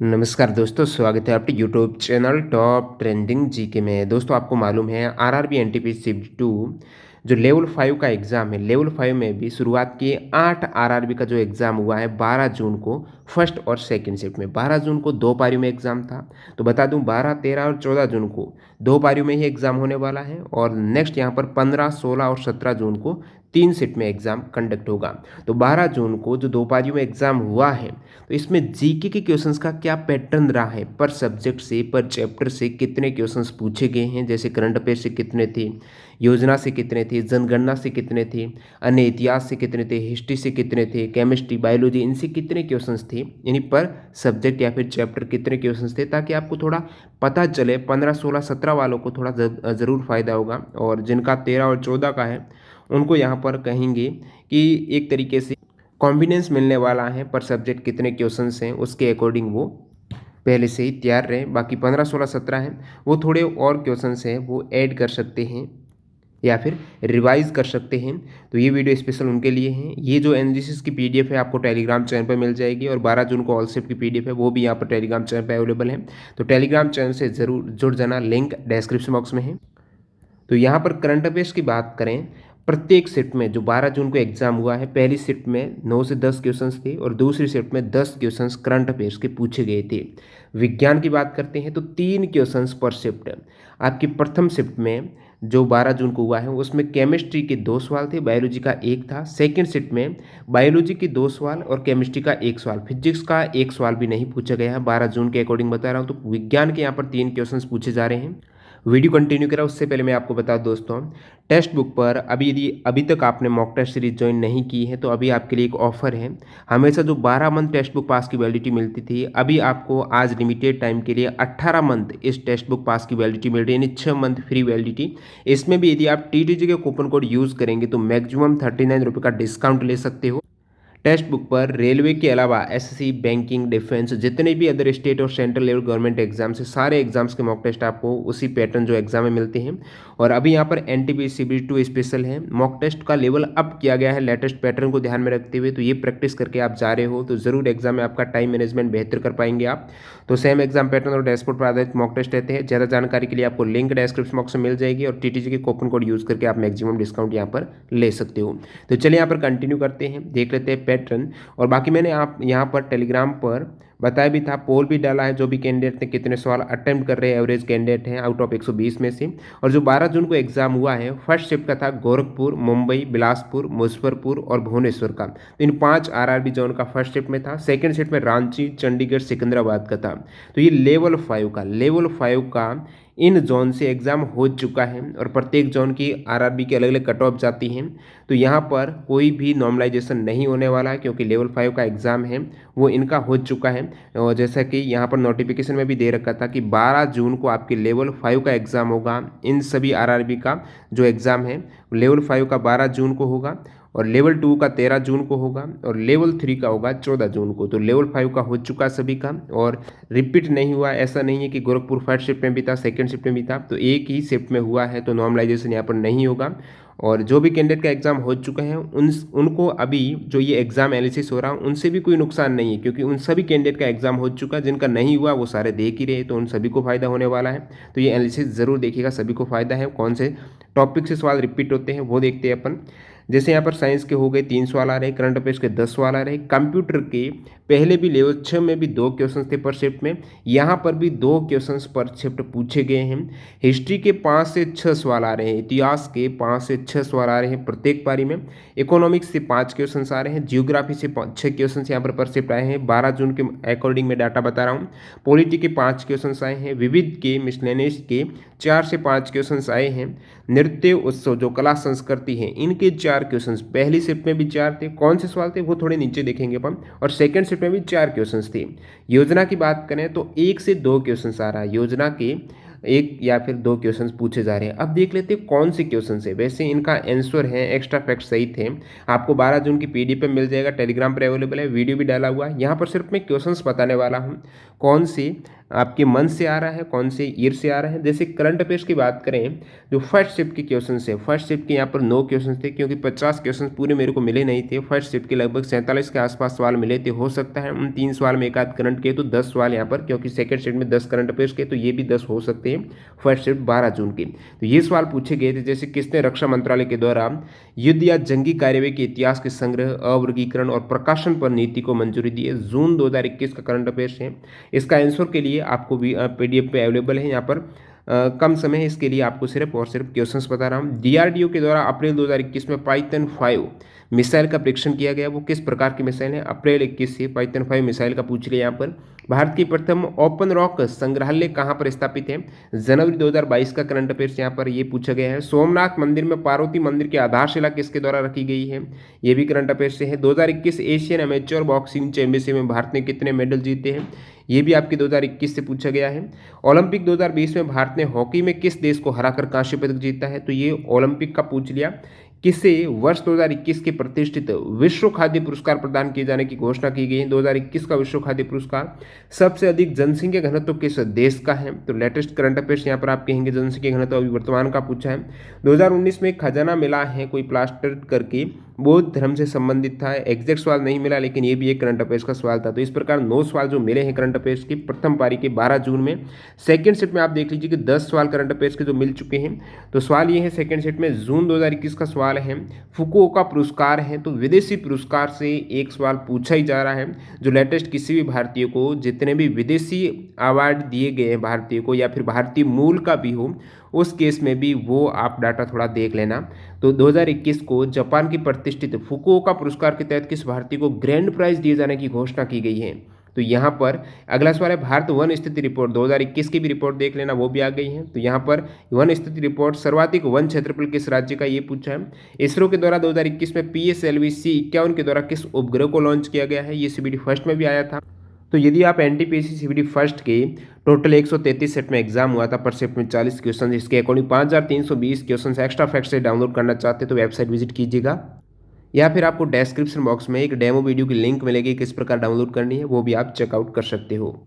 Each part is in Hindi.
नमस्कार दोस्तों, स्वागत है आपके YouTube channel top trending GK में। दोस्तों, आपको मालूम है आरआरबी एनटीपीसी शिफ्ट 2 जो लेवल 5 का एग्ज़ाम है, लेवल 5 में भी शुरुआत की 8 आरआरबी का जो एग्ज़ाम हुआ है 12 जून को फर्स्ट और सेकंड शिफ्ट में। 12 जून को 2 पारियों में एग्ज़ाम था। तो बता दूं 12, 13 और 14 जून को 2 पारियों में ही एग्ज़ाम होने वाला है और नेक्स्ट यहाँ पर 15, 16 और 17 जून को 3 शिफ्ट में एग्ज़ाम कंडक्ट होगा। तो 12 जून को जो 2 पारियों में एग्ज़ाम हुआ है, तो इसमें जीके के क्वेश्चंस का क्या पैटर्न रहा है, पर सब्जेक्ट से, पर चैप्टर से कितने क्वेश्चंस पूछे गए हैं, जैसे करंट अफेयर से कितने थे, योजना से कितने थे, जनगणना से कितने थे, अन्य इतिहास से कितने थे, हिस्ट्री से कितने थे, केमिस्ट्री, बायोलॉजी, इनसे कितने क्वेश्चंस थे, यानी पर सब्जेक्ट या फिर चैप्टर कितने क्वेश्चंस थे, ताकि आपको थोड़ा पता चले। 15, 16, 17 वालों को थोड़ा ज़रूर फ़ायदा होगा और जिनका 13 और 14 का है उनको यहाँ पर कहेंगे कि एक तरीके से कॉन्फिडेंस मिलने वाला है, पर सब्जेक्ट कितने क्वेश्चंस हैं उसके अकॉर्डिंग वो पहले से ही तैयार रहें। बाकी 15, 16, 17 हैं, वो थोड़े और क्वेश्चंस हैं वो ऐड कर सकते हैं या फिर रिवाइज कर सकते हैं। तो ये वीडियो स्पेशल उनके लिए है। ये जो एनालिसिस की पीडीएफ है आपको टेलीग्राम चैनल पर मिल जाएगी और 12 जून को ऑल शिफ्ट की पीडीएफ है वो भी यहाँ पर टेलीग्राम चैनल पर अवेलेबल है। तो टेलीग्राम चैनल से ज़रूर जुड़ जाना, लिंक डिस्क्रिप्शन बॉक्स में है। तो यहाँ पर करंट अफेयर्स की बात करें, प्रत्येक शिफ्ट में जो 12 जून को एग्जाम हुआ है, पहली शिफ्ट में 9 से 10 क्वेश्चंस थे और दूसरी शिफ्ट में 10 क्वेश्चंस करंट अफेयर्स के पूछे गए थे। विज्ञान की बात करते हैं तो 3 क्वेश्चंस पर शिफ्ट। आपकी प्रथम शिफ्ट में जो 12 जून को हुआ है उसमें केमिस्ट्री के 2 सवाल थे, बायोलॉजी का 1 था। सेकेंड शिफ्ट में बायोलॉजी के 2 सवाल और केमिस्ट्री का 1 सवाल, फिजिक्स का 1 सवाल भी नहीं पूछा गया है। 12 जून के अकॉर्डिंग बता रहा हूँ। तो विज्ञान के यहाँ पर 3 क्वेश्चंस पूछे जा रहे हैं। वीडियो कंटिन्यू करा उससे पहले मैं आपको बता दूं दोस्तों, टेक्स्ट बुक पर यदि अभी तक आपने मॉक टेस्ट सीरीज ज्वाइन नहीं की है तो अभी आपके लिए एक ऑफर है। हमेशा जो 12 मंथ टेक्स्ट बुक पास की वैलिडिटी मिलती थी, अभी आपको आज लिमिटेड टाइम के लिए 18 मंथ इस टेक्स्ट बुक पास की वैलिडिटी मिल रही है, यानी 6 मंथ फ्री वैलिडिटी। इसमें भी यदि आप टीटीजी के कूपन कोड यूज़ करेंगे तो मैक्सिमम 39 रुपये का डिस्काउंट ले सकते हो। टेक्स्ट बुक पर रेलवे के अलावा एसएससी, बैंकिंग, डिफेंस, जितने भी अदर स्टेट और सेंट्रल लेवल गवर्नमेंट एग्जाम्स है, सारे एग्जाम्स के मॉक टेस्ट आपको उसी पैटर्न जो एग्जाम में मिलते हैं। और अभी यहाँ पर एनटीपीसी शिफ्ट 2 स्पेशल है, मॉक टेस्ट का लेवल अप किया गया है लेटेस्ट पैटर्न को ध्यान में रखते हुए। तो ये प्रैक्टिस करके आप जा रहे हो तो ज़रूर एग्जाम में आपका टाइम मैनेजमेंट बेहतर कर पाएंगे आप। तो सेम एग्जाम पैटर्न और डैशबोर्ड पर आधारित मॉक टेस्ट रहते हैं। ज़्यादा जानकारी के लिए आपको लिंक डिस्क्रिप्शन बॉक्स में मिल जाएगी और टीटीजी के कूपन कोड यूज़ करके आप मैक्सिमम डिस्काउंट यहाँ पर ले सकते हो। तो चलिए यहाँ पर कंटिन्यू करते हैं, देख लेते हैं पैटर्न। और बाकी मैंने आप यहाँ पर टेलीग्राम पर बताया भी था, पोल भी डाला है, जो भी कैंडिडेट ने कितने सवाल अटेम्प्ट कर रहे हैं, एवरेज कैंडिडेट हैं आउट ऑफ 120 में से। और जो 12 जून को एग्जाम हुआ है फर्स्ट शिफ्ट का था गोरखपुर, मुंबई, बिलासपुर, मुजफ्फरपुर और भुवनेश्वर का। तो इन 5 आरआरबी जोन का फर्स्ट शिफ्ट में था। सेकंड शिफ्ट में रांची, चंडीगढ़, सिकंदराबाद का था। तो ये लेवल 5 का इन जोन से एग्ज़ाम हो चुका है और प्रत्येक जोन की आरआरबी की अलग अलग कट ऑफ जाती हैं। तो यहाँ पर कोई भी नॉर्मलाइजेशन नहीं होने वाला है क्योंकि लेवल 5 का एग्ज़ाम है वो इनका हो चुका है। और जैसा कि यहाँ पर नोटिफिकेशन में भी दे रखा था कि 12 जून को आपके लेवल 5 का एग्ज़ाम होगा। इन सभी आरआरबी का जो एग्ज़ाम है लेवल 5 का 12 जून को होगा और लेवल 2 का 13 जून को होगा और लेवल 3 का होगा 14 जून को। तो लेवल 5 का हो चुका सभी का और रिपीट नहीं हुआ। ऐसा नहीं है कि गोरखपुर फर्स्ट शिफ्ट में भी था, सेकंड शिफ्ट में भी था, तो एक ही शिफ्ट में हुआ है, तो नॉर्मलाइजेशन यहाँ पर नहीं होगा। और जो भी कैंडिडेट का एग्ज़ाम हो चुका है उनको अभी जो ये एग्ज़ाम एनालिसिस हो रहा है उनसे भी कोई नुकसान नहीं है, क्योंकि उन सभी कैंडिडेट का एग्ज़ाम हो चुका है। जिनका नहीं हुआ वो सारे देख ही रहे, तो उन सभी को फ़ायदा होने वाला है। तो ये एनालिसिस ज़रूर देखिएगा, सभी को फ़ायदा है। कौन से टॉपिक से सवाल रिपीट होते हैं वो देखते हैं अपन। जैसे यहाँ पर साइंस के हो गए 3 सवाल आ रहे, करंट अफेयर्स के 10 सवाल आ रहे, कंप्यूटर के पहले भी लेवल 6 में भी 2 क्वेश्चन थे पर शिफ्ट में, यहाँ पर भी 2 क्वेश्चन पर शिफ्ट पूछे गए हैं। हिस्ट्री के 5 से 6 सवाल आ रहे हैं, इतिहास के 5 से 6 सवाल आ रहे हैं प्रत्येक पारी में, इकोनॉमिक्स से 5 क्वेश्चन आ रहे हैं, जियोग्राफी से 6 क्वेश्चन यहाँ पर शिफ्ट आए हैं। 12 जून के अकॉर्डिंग मैं डाटा बता रहा हूँ। पॉलिटी के 5 क्वेश्चन आए हैं, विविध के, मिसलेनियस के 4 से 5 क्वेश्चन आए हैं, नृत्य उत्सव जो कला संस्कृति है इनके 4 क्वेश्चन पहली शिफ्ट में भी 4 थे। कौन से सवाल थे वो थोड़े नीचे देखेंगे अपन। और सेकंड शिफ्ट में भी 4 क्वेश्चन थे। योजना की बात करें तो 1 से 2 क्वेश्चन आ रहा है। योजना के एक या फिर 2 क्वेश्चंस पूछे जा रहे हैं। अब देख लेते हैं कौन से क्वेश्चंस है। वैसे इनका आंसर है, एक्स्ट्रा फैक्ट सही थे। आपको 12 जून की पीडीएफ पे मिल जाएगा, टेलीग्राम पर अवेलेबल है, वीडियो भी डाला हुआ है। यहाँ पर सिर्फ मैं क्वेश्चंस बताने वाला हूँ, कौन से आपके मन से आ रहा है, कौन से ईयर से आ रहा है। जैसे करंट अफेयर्स की बात करें, जो फर्स्ट शिफ्ट के क्वेश्चन है, फर्स्ट शिफ्ट के यहाँ पर 9 क्वेश्चन थे, क्योंकि 50 क्वेश्चन पूरे मेरे को मिले नहीं थे। फर्स्ट शिफ्ट के लगभग 47 के आसपास सवाल मिले थे। हो सकता है उन 3 सवाल में एक आध करंट के, तो 10 सवाल यहाँ पर, क्योंकि सेकंड शिफ्ट में 10 करंट अफेयर्स के, तो ये भी 10 हो सकते हैं फर्स्ट शिफ्ट 12 जून की। तो ये सवाल पूछे गए थे, जैसे किसने रक्षा मंत्रालय के द्वारा युद्ध या जंगी कार्यवाही के इतिहास के संग्रह, अवर्गीकरण और प्रकाशन पर नीति को मंजूरी दी है। जून 2021 का करंट अफेयर्स है। इसका आंसर के लिए आपको भी पीडीएफ पे अवेलेबल है। यहाँ पर कम समय है, इसके लिए आपको सिर्फ और सिर्फ क्वेश्चंस बता रहा हूँ। डीआरडीओ के द्वारा अप्रैल 2021 में पाइथन 5 मिसाइल का परीक्षण किया गया। वो किस प्रकार की मिसाइल है? अप्रैल 21 से पाइथन 5 मिसाइल का पूछ लिया यहाँ पर। भारत की प्रथम ओपन रॉक संग्रहालय कहाँ पर स्थापित है? जनवरी 2022 का करंट अफेयर्स यहाँ पर ये पूछा गया है। सोमनाथ मंदिर में पार्वती मंदिर की आधारशिला किसके द्वारा रखी गई है? ये भी करंट अफेयर्स से है। 2021 एशियन अमेच्योर बॉक्सिंग चैंपियनशिप में भारत ने कितने मेडल जीते हैं? ये भी आपके 2021 से पूछा गया है। ओलंपिक 2020 में भारत ने हॉकी में किस देश को हराकर कांस्य पदक जीता है? तो ये ओलंपिक का पूछ लिया। किसे वर्ष 2021 के प्रतिष्ठित विश्व खाद्य पुरस्कार प्रदान किए जाने की घोषणा की गई है? 2021 का विश्व खाद्य पुरस्कार सबसे अधिक जनसंख्या घनत्व किस देश का है? तो लेटेस्ट करंट अफेयर्स यहाँ पर आप कहेंगे जनसंख्या घनत्व अभी वर्तमान का पूछा है। 2019 में एक खजाना मिला है कोई प्लास्टर करके, बौद्ध धर्म से संबंधित था। एग्जैक्ट सवाल नहीं मिला, लेकिन ये भी एक करंट अफेयर्स का सवाल था। तो इस प्रकार 9 सवाल जो मिले हैं करंट अफेयर्स की प्रथम पारी के 12 जून में। सेकंड सेट में आप देख लीजिए कि 10 सवाल करंट अफेयर्स के जो मिल चुके हैं। तो सवाल ये है सेकंड सेट में, जून 2021 का सवाल है, फुकुओका पुरस्कार है, तो विदेशी पुरस्कार से एक सवाल पूछा ही जा रहा है। जो लेटेस्ट किसी भी भारतीय को, जितने भी विदेशी अवार्ड दिए गए हैं भारतीय को, या फिर भारतीय मूल का भी हो, उस केस में भी वो आप डाटा थोड़ा देख लेना। तो 2021 को जापान की प्रतिष्ठित फुकुओका पुरस्कार के तहत किस भारतीय को ग्रैंड प्राइज दिए जाने की घोषणा की गई है? तो यहाँ पर अगला सवाल है, भारत वन स्थिति रिपोर्ट 2021 की भी रिपोर्ट देख लेना, वो भी आ गई है। तो यहाँ पर वन स्थिति रिपोर्ट, सर्वाधिक वन क्षेत्रफल किस राज्य का, ये पूछा है। इसरो के द्वारा 2021 में PSLV-C51 के द्वारा किस उपग्रह को लॉन्च किया गया है? ये CBD फर्स्ट में भी आया था। तो यदि आप NTPC CBD फर्स्ट के टोटल 133 सेट में एग्जाम हुआ था, पर सेट में 40 क्वेश्चन, इसके अकॉर्डिंग 5320 क्वेश्चन एक्स्ट्रा फैक्ट से डाउनलोड करना चाहते तो वेबसाइट विजिट कीजिएगा, या फिर आपको डिस्क्रिप्शन बॉक्स में एक डेमो वीडियो की लिंक मिलेगी, किस प्रकार डाउनलोड करनी है वो भी आप चेकआउट कर सकते हो।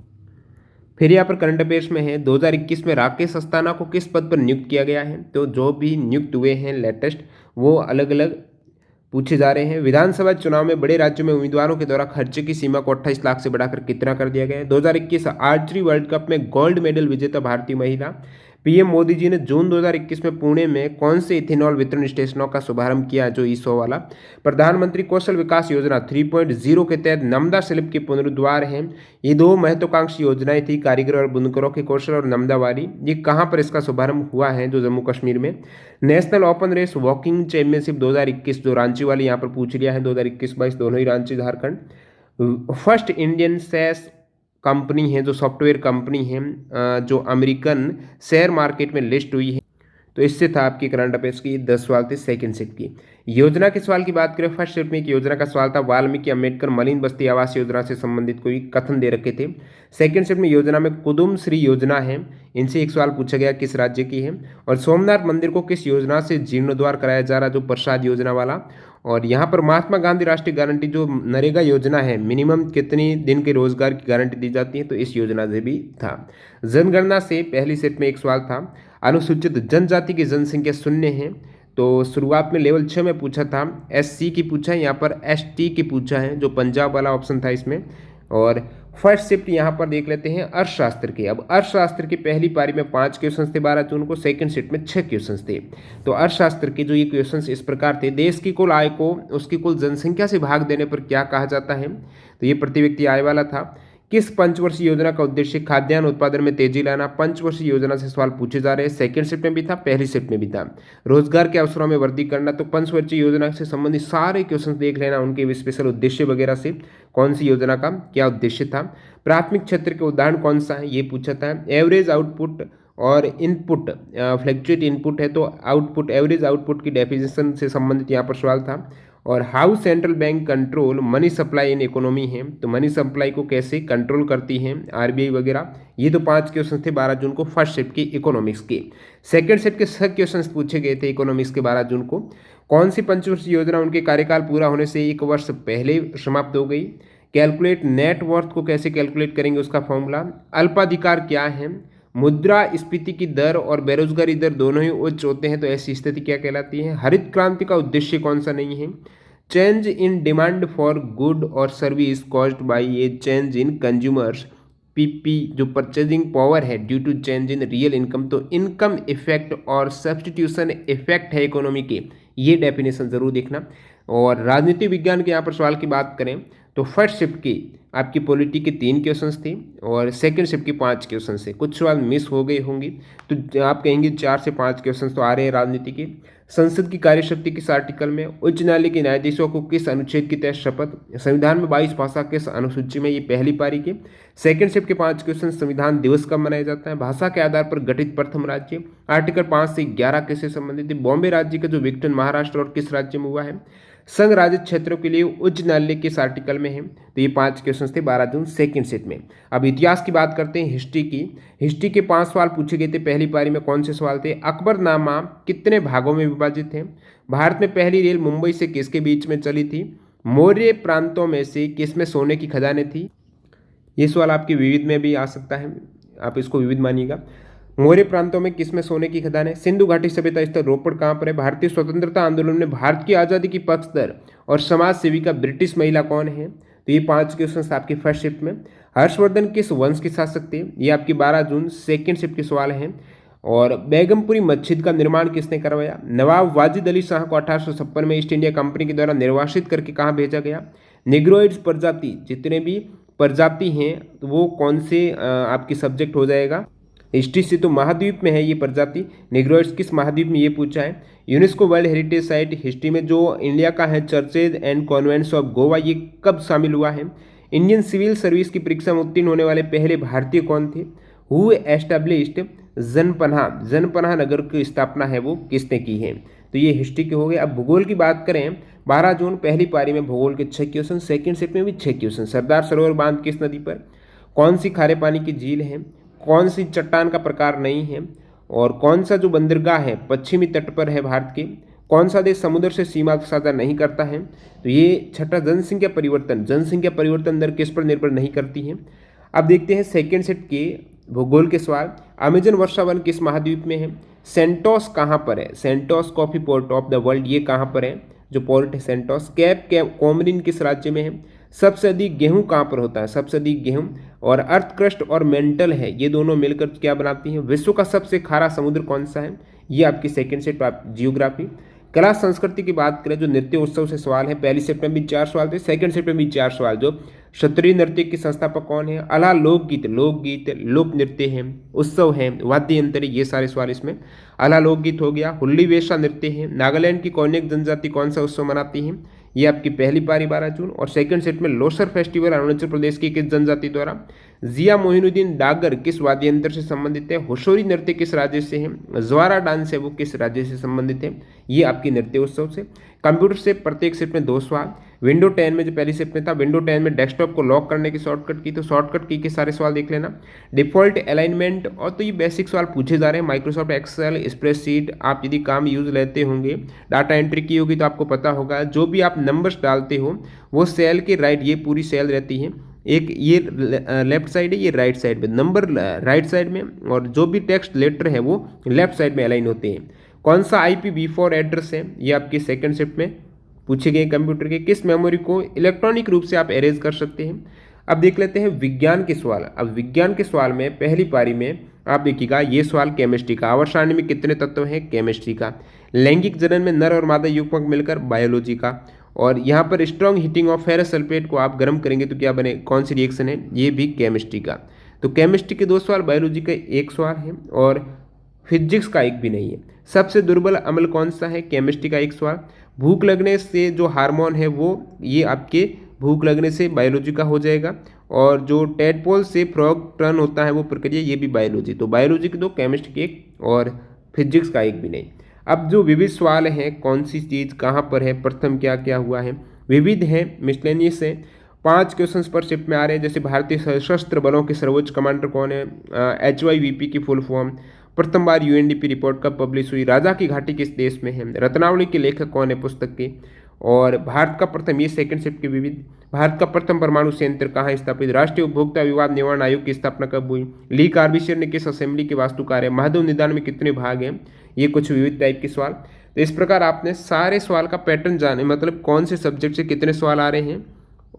फिर यहाँ पर करंट अफेयर्स में है, 2021 में राकेश अस्थाना को किस पद पर नियुक्त किया गया है? तो जो भी नियुक्त हुए हैं लेटेस्ट, वो अलग अलग पूछे जा रहे हैं। विधानसभा चुनाव में बड़े राज्यों में उम्मीदवारों के द्वारा खर्चे की सीमा को 28 लाख से बढ़ाकर कितना कर दिया गया है? 2021 आर्चरी वर्ल्ड कप में गोल्ड मेडल विजेता भारतीय महिला। पीएम मोदी जी ने जून 2021 में पुणे में कौन से इथेनॉल वितरण स्टेशनों का शुभारंभ किया, जो ईसो वाला? प्रधानमंत्री कौशल विकास योजना 3.0 के तहत नमदा शिल्प के पुनरुद्धार हैं। ये 2 महत्वाकांक्षी योजनाएं थी, कारीगर और बुनकरों के कौशल और नमदा वाली। ये कहाँ पर इसका शुभारंभ हुआ है? जो जम्मू कश्मीर में। National open race walking championship 2021, जो रांची वाली यहाँ पर पूछ लिया है, 2021-22 दोनों ही Ranchi Jharkhand. First Indian SaaS company है, जो सॉफ्टवेयर कंपनी है, जो अमेरिकन शेयर मार्केट में लिस्ट हुई है। तो इससे था आपकी करंट अफेयर्स की 10 सवाल थे सेकंड शिफ्ट की। योजना के सवाल की बात करें, फर्स्ट शिफ्ट में एक योजना का सवाल था, वाल्मीकि अम्बेडकर मलिन बस्ती आवास योजना से संबंधित कोई कथन दे रखे थे। सेकंड शिफ्ट में योजना में कुदुम श्री योजना है, इनसे एक सवाल पूछा गया किस राज्य की है। और सोमनाथ मंदिर को किस योजना से जीर्णोद्धार कराया जा रहा, जो प्रसाद योजना वाला। और यहाँ पर महात्मा गांधी राष्ट्रीय गारंटी, जो नरेगा योजना है, मिनिमम कितनी दिन के रोजगार की गारंटी दी जाती है, तो इस योजना से भी था। जनगणना से पहली सेट में एक सवाल था, अनुसूचित जनजाति की जनसंख्या शून्य है। तो शुरुआत में लेवल 6 में पूछा था, SC की पूछा है, यहाँ पर ST की पूछा है, जो पंजाब वाला ऑप्शन था इसमें। और फर्स्ट शिफ्ट यहाँ पर देख लेते हैं अर्थशास्त्र के। अब अर्थशास्त्र की पहली पारी में 5 क्वेश्चन थे 12 जून को, सेकंड शिफ्ट में 6 क्वेश्चन थे। तो अर्थशास्त्र के जो ये क्वेश्चन इस प्रकार थे, देश की कुल आय को उसकी कुल जनसंख्या से भाग देने पर क्या कहा जाता है? तो ये प्रति व्यक्ति आय वाला था। किस पंचवर्षीय योजना का उद्देश्य खाद्यान्न उत्पादन में तेजी लाना? पंचवर्षीय योजना से सवाल पूछे जा रहे हैं, सेकंड शिफ्ट में भी था, पहली शिफ्ट में भी था। रोजगार के अवसरों में वृद्धि करना, तो पंचवर्षीय योजना से संबंधित सारे क्वेश्चन देख लेना, उनके स्पेशल उद्देश्य वगैरह से, कौन सी योजना का क्या उद्देश्य था। प्राथमिक क्षेत्र के उदाहरण कौन सा है, ये पूछा था। एवरेज आउटपुट और इनपुट, फ्लैक्चुएट इनपुट है तो आउटपुट, एवरेज आउटपुट की डेफिनेशन से संबंधित यहाँ पर सवाल था। और how central bank control money supply in economy है, तो मनी सप्लाई को कैसे कंट्रोल करती है आरबीआई वगैरह। ये तो 5 क्वेश्चन थे 12 जून को फर्स्ट शिफ्ट के इकोनॉमिक्स के। सेकंड शिफ्ट के 6 क्वेश्चन पूछे गए थे इकोनॉमिक्स के 12 जून को। कौन सी पंचवर्षीय योजना उनके कार्यकाल पूरा होने से 1 वर्ष पहले समाप्त हो गई। कैलकुलेट नेट वर्थ को कैसे कैलकुलेट करेंगे उसका फॉर्मूला। अल्पाधिकार क्या है। मुद्रास्फीति की दर और बेरोजगारी दर दोनों ही उच्च होते हैं तो ऐसी स्थिति क्या कहलाती है। हरित क्रांति का उद्देश्य कौन सा नहीं है। Change in demand for good और service caused by a change in consumers PP जो परचेजिंग पावर है due to change in real income, तो इनकम इफेक्ट और सब्सटीट्यूशन इफेक्ट है इकोनॉमी के, ये डेफिनेशन जरूर देखना। और राजनीति विज्ञान के यहाँ पर सवाल की बात करें तो फर्स्ट शिफ्ट की आपकी पॉलिटी के 3 क्वेश्चंस थे और सेकंड शिफ्ट के 5 क्वेश्चन से कुछ सवाल मिस हो गए होंगे, तो आप कहेंगे 4 से 5 क्वेश्चंस तो आ रहे हैं राजनीति के। संसद की कार्यशक्ति किस आर्टिकल में। उच्च न्यायालय के न्यायाधीशों को किस अनुच्छेद की तहत शपथ। संविधान में 22 भाषा किस अनुसूची में, ये पहली पारी के। सेकंड शिफ्ट के 5 क्वेश्चन। संविधान दिवस कब मनाया जाता है। भाषा के आधार पर गठित प्रथम राज्य। आर्टिकल 5 से 11 किससे संबंधित है। बॉम्बे राज्य का जो विघटन महाराष्ट्र और किस राज्य में हुआ है। संघ राज्य क्षेत्रों के लिए उच्च न्यायालय किस आर्टिकल में है। तो ये 5 क्वेश्चन थे 12 जून सेकंड सेट में। अब इतिहास की बात करते हैं हिस्ट्री की। हिस्ट्री के 5 सवाल पूछे गए थे पहली पारी में। कौन से सवाल थे। अकबरनामा कितने भागों में विभाजित है। भारत में पहली रेल मुंबई से किसके बीच में चली थी। मौर्य प्रांतों में से किसमें सोने की खदानें थी। ये सवाल आपके विविध में भी आ सकता है, आप इसको विविध मानिएगा। मौर्य प्रांतों में किसमें सोने की खदान है। सिंधु घाटी सभ्यता स्थल रोपड़ कहाँ पर है। भारतीय स्वतंत्रता आंदोलन में भारत की आज़ादी की पक्षधर और समाज सेविका ब्रिटिश महिला कौन है। तो ये 5 क्वेश्चन आपके फर्स्ट शिफ्ट में। हर्षवर्धन किस वंश के शासक थे, ये आपकी 12 जून सेकंड शिफ्ट के सवाल हैं। और बेगमपुरी मस्जिद का निर्माण किसने करवाया। नवाब वाजिद अली शाह को 1856 में ईस्ट इंडिया कंपनी के द्वारा निर्वासित करके कहाँ भेजा गया। निग्रोइड्स प्रजाति जितने भी प्रजाति हैं तो वो कौन से आपकी सब्जेक्ट हो जाएगा। हिस्ट्री से तो महाद्वीप में है ये प्रजाति। निग्रोइड्स किस महाद्वीप में, ये पूछा है। UNESCO world heritage site history में जो इंडिया का है churches and convents of Goa, ये कब शामिल हुआ है। इंडियन सिविल सर्विस की परीक्षा में उत्तीर्ण होने वाले पहले भारतीय कौन थे। हु एस्टेब्लिश्ड जनपनाह नगर की स्थापना है वो किसने की है। तो ये हिस्ट्री के हो गए। अब भूगोल की बात करें 12 जून पहली पारी में भूगोल के 6 क्वेश्चन, सेकंड सेट में भी 6 क्वेश्चन। सरदार सरोवर बांध किस नदी पर। कौन सी खारे पानी की झील है। कौन सी चट्टान का प्रकार नहीं है। और कौन सा जो बंदरगाह है पश्चिमी तट पर है भारत के। कौन सा देश समुद्र से सीमा साझा नहीं करता है। तो ये छठा। जनसंख्या परिवर्तन दर किस पर निर्भर नहीं करती है। अब देखते हैं सेकेंड सेट के भूगोल के सवाल। अमेजन वर्षा वन किस महाद्वीप में है। सेंटोस कहाँ पर है। Santos coffee port of the world, ये कहाँ पर है जो पोर्ट है सेंटोस। कैप कोमरिन किस राज्य में है। सबसे अधिक गेहूं कहाँ पर होता है। सबसे अधिक गेहूं। और अर्थ क्रस्ट और मेंटल है ये दोनों मिलकर क्या बनाती हैं। विश्व का सबसे खारा समुद्र कौन सा है, ये आपकी सेकंड सेट पर जियोग्राफी। कला संस्कृति की बात करें जो नृत्य उत्सव से सवाल है, पहली सेट में भी 4 सवाल थे, सेकंड सेट में भी 4 सवाल। जो क्षत्रिय नृत्य के संस्थापक कौन है। अला लोकगीत लोक नृत्य है, उत्सव है, वाद्य यंत्र, ये सारे सवाल इसमें। अला लोकगीत हो गया। हुल्ली वेशा नृत्य है। नागालैंड की कोन्याक जनजाति कौन सा उत्सव मनाती है, ये आपकी पहली पारी 12 जून। और सेकंड सेट में लोसर फेस्टिवल अरुणाचल प्रदेश की किस जनजाति द्वारा। जिया मोइनुद्दीन डागर किस वाद्य यंत्र से संबंधित है। होशोरी नृत्य किस राज्य से है। ज्वारा डांस है वो किस राज्य से संबंधित है, ये आपकी नृत्य उत्सव से। कंप्यूटर से प्रत्येक सेट में 2 सवाल। विंडो 10 में जो पहली सेट में था, विंडो 10 में डेस्कटॉप को लॉक करने की शॉर्टकट की, तो शॉर्टकट की के सारे सवाल देख लेना। डिफॉल्ट अलाइनमेंट, और तो ये बेसिक सवाल पूछे जा रहे हैं। माइक्रोसॉफ्ट एक्सेल स्प्रेडशीट आप यदि काम यूज लेते होंगे, डाटा एंट्री की होगी तो आपको पता होगा जो भी आप नंबर्स डालते हो वो सेल के राइट, ये पूरी सेल रहती है, एक ये लेफ्ट साइड है, ये राइट साइड में, नंबर राइट साइड में, और जो भी टेक्स्ट लेटर है वो लेफ्ट साइड में अलाइन होते हैं। कौन सा IPv4 एड्रेस है, ये आपकी सेकंड शिफ्ट में पूछे गए। कंप्यूटर के किस मेमोरी को इलेक्ट्रॉनिक रूप से आप एरेज कर सकते हैं। अब देख लेते हैं विज्ञान के सवाल। अब विज्ञान के सवाल में पहली पारी में आप देखिएगा ये सवाल केमिस्ट्री का। आवर्त सारणी में कितने तत्व हैं, केमिस्ट्री का। लैंगिक जनन में नर और मादा युग्मक मिलकर, बायोलॉजी का। और यहाँ पर strong heating of ferrous sulphate को आप गर्म करेंगे तो क्या बने, कौन सी रिएक्शन है, ये भी केमिस्ट्री का। तो केमिस्ट्री के 2 सवाल, बायोलॉजी का 1 सवाल है, और फिजिक्स का 1 भी नहीं है। सबसे दुर्बल अम्ल कौन सा है, केमिस्ट्री का 1 सवाल। भूख लगने से जो हार्मोन है वो, ये आपके भूख लगने से बायोलॉजी का हो जाएगा। और जो टेडपोल से फ्रॉग टर्न होता है वो प्रक्रिया, ये भी बायोलॉजी। तो बायोलॉजी के 2, केमिस्ट्री के 1 और फिजिक्स का 1 भी नहीं। अब जो विविध सवाल हैं, कौन सी चीज़ कहाँ पर है, प्रथम क्या क्या हुआ है, विविध है, मिसलेनियस है। 5 क्वेश्चंस पर शिफ्ट में आ रहे हैं, जैसे भारतीय सशस्त्र बलों के सर्वोच्च कमांडर कौन है, HYVP की फुल फॉर्म, प्रथम बार UNDP रिपोर्ट कब पब्लिश हुई, राजा की घाटी किस देश में है, रत्नावली के लेखक कौन है पुस्तक के, और भारत का प्रथम, ये सेकंड शिफ्ट के विविध, भारत का प्रथम परमाणु संयंत्र कहाँ स्थापित, राष्ट्रीय उपभोक्ता विवाद निवारण आयोग की स्थापना कब हुई, ली कार्बिशियर ने किस असेंबली के वास्तुकार है, महादेव निदान में कितने भाग हैं, ये कुछ विविध टाइप के सवाल। तो इस प्रकार आपने सारे सवाल का पैटर्न जाने, मतलब कौन से सब्जेक्ट से कितने सवाल आ रहे हैं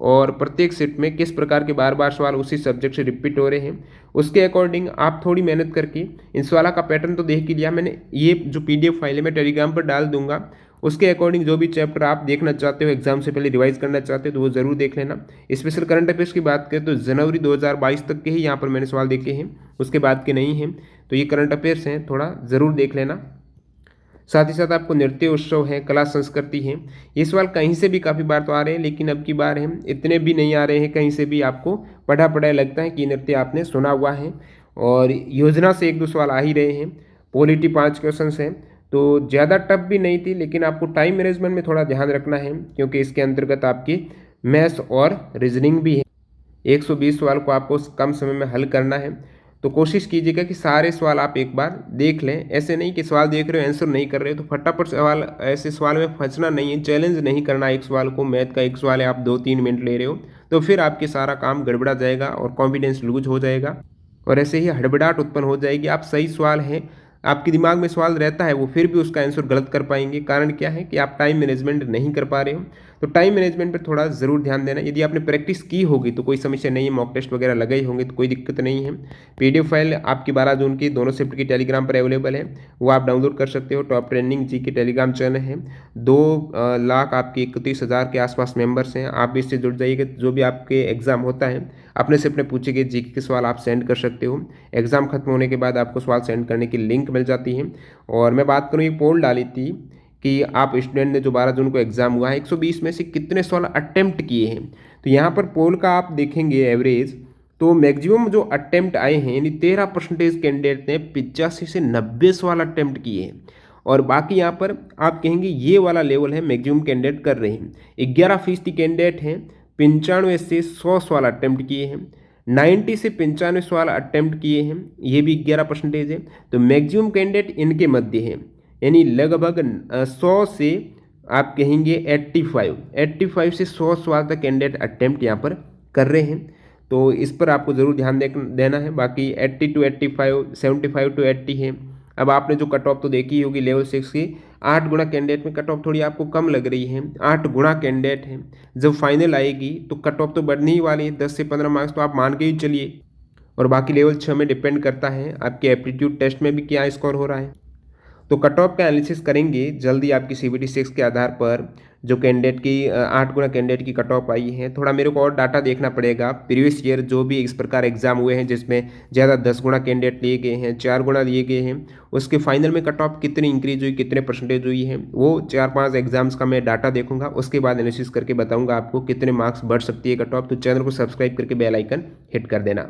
और प्रत्येक सेट में किस प्रकार के बार बार सवाल उसी सब्जेक्ट से रिपीट हो रहे हैं, उसके अकॉर्डिंग आप थोड़ी मेहनत करके इन सवालों का पैटर्न तो देख ही लिया मैंने। ये जो PDF फाइल है मैं टेलीग्राम पर डाल दूंगा, उसके अकॉर्डिंग जो भी चैप्टर आप देखना चाहते हो, एग्जाम से पहले रिवाइज करना चाहते हो, तो वो जरूर देख लेना। स्पेशल करंट अफेयर्स की बात करें तो जनवरी 2022 तक के ही यहाँ पर मैंने सवाल देखे हैं, उसके बाद के नहीं हैं। तो ये करंट अफेयर्स हैं, थोड़ा ज़रूर देख लेना। साथ ही साथ आपको नृत्य उत्सव है, कला संस्कृति है, ये सवाल कहीं से भी काफ़ी बार तो आ रहे हैं, लेकिन अब की बार हैं इतने भी नहीं आ रहे हैं कहीं से भी, आपको पढ़ा पढ़ाया लगता है कि नृत्य आपने सुना हुआ है। और योजना से 1-2 सवाल आ ही रहे हैं। पॉलिटी 5 क्वेश्चन हैं, तो ज़्यादा टफ भी नहीं थी, लेकिन आपको टाइम मैनेजमेंट में थोड़ा ध्यान रखना है, क्योंकि इसके अंतर्गत आपकी मैथ्स और रीजनिंग भी है। 120 सवाल को आपको कम समय में हल करना है, तो कोशिश कीजिएगा कि सारे सवाल आप एक बार देख लें। ऐसे नहीं कि सवाल देख रहे हो आंसर नहीं कर रहे हो, तो फटाफट सवाल, ऐसे सवाल में फंसना नहीं है, चैलेंज नहीं करना एक सवाल को। मैथ का एक सवाल है, आप 2-3 मिनट ले रहे हो, तो फिर आपके सारा काम गड़बड़ा जाएगा और कॉन्फिडेंस लूज हो जाएगा और ऐसे ही हड़बड़ाहट उत्पन्न हो जाएगी। आप सही सवाल है, आपके दिमाग में सवाल रहता है, वो फिर भी उसका आंसर गलत कर पाएंगे। कारण क्या है कि आप टाइम मैनेजमेंट नहीं कर पा रहे हो। तो टाइम मैनेजमेंट पर थोड़ा ज़रूर ध्यान देना। यदि आपने प्रैक्टिस की होगी तो कोई समस्या नहीं है, मॉक टेस्ट वगैरह लगे होंगे तो कोई दिक्कत नहीं है। PDF फाइल आपकी 12 जून की दोनों शिफ्ट की टेलीग्राम पर अवेलेबल है, वो आप डाउनलोड कर सकते हो। टॉप ट्रेंडिंग जी के टेलीग्राम चैनल है, 2 लाख आपके 31,000 के आसपास मेंबर्स हैं। आप भी इससे जुड़ जाइएगा। जो भी आपके एग्जाम होता है अपने से अपने पूछे गए GK के सवाल आप सेंड कर सकते हो। एग्जाम खत्म होने के बाद आपको सवाल सेंड करने की लिंक मिल जाती है। और मैं बात करूँ, एक पोल डाली थी कि आप स्टूडेंट ने जो 12 जून को एग्जाम हुआ है 120 में से कितने सवाल अटेम्प्ट किए हैं। तो यहाँ पर पोल का आप देखेंगे एवरेज, तो मैक्सिमम जो अटेम्प्ट आए हैं, यानी 13% कैंडिडेट ने 85 से 90 सवाल अटेम्प्ट किए हैं। और बाकी यहाँ पर आप कहेंगे ये वाला लेवल है मैक्सिमम कैंडिडेट कर रहे हैं। 11% कैंडिडेट हैं 95 से 100 सवाल अटेम्प्ट किए हैं। 90 से 95 सवाल अटेम्प्ट किए हैं, ये भी 11% है। तो मैक्सिमम कैंडिडेट इनके मध्य है, यानी लगभग 100 से आप कहेंगे 85 से 100 सवाल तक कैंडिडेट अटेम्प्ट यहाँ पर कर रहे हैं। तो इस पर आपको ज़रूर ध्यान देना है। बाकी 80 to 85, 75 to 80 है। अब आपने जो कट ऑफ तो देखी होगी लेवल 6 की, 8 गुना कैंडिडेट में कट ऑफ थोड़ी आपको कम लग रही है। 8 गुना कैंडिडेट है, जब फाइनल आएगी तो कट ऑफ तो बढ़नी ही वाली है, 10 से 15 मार्क्स तो आप मान के ही चलिए। और बाकी लेवल 6 में डिपेंड करता है आपके एप्टीट्यूड टेस्ट में भी क्या स्कोर हो रहा है। तो कट ऑफ का एनालिसिस करेंगे जल्दी आपकी CBT 6 के आधार पर। जो कैंडिडेट की 8 गुना कैंडिडेट की कट ऑफ आई है, थोड़ा मेरे को और डाटा देखना पड़ेगा। प्रीवियस ईयर जो भी इस प्रकार एग्जाम हुए हैं जिसमें ज़्यादा 10 गुना कैंडिडेट लिए गए हैं, 4 गुना लिए गए हैं, उसके फाइनल में कट ऑफ कितनी इंक्रीज हुई, कितने परसेंटेज हुई है, वो 4-5 एग्जाम्स का मैं डाटा देखूंगा। उसके बाद एनालिसिस करके बताऊंगा आपको कितने मार्क्स बढ़ सकती है कट ऑफ। तो चैनल को सब्सक्राइब करके बेल आइकन हिट कर देना।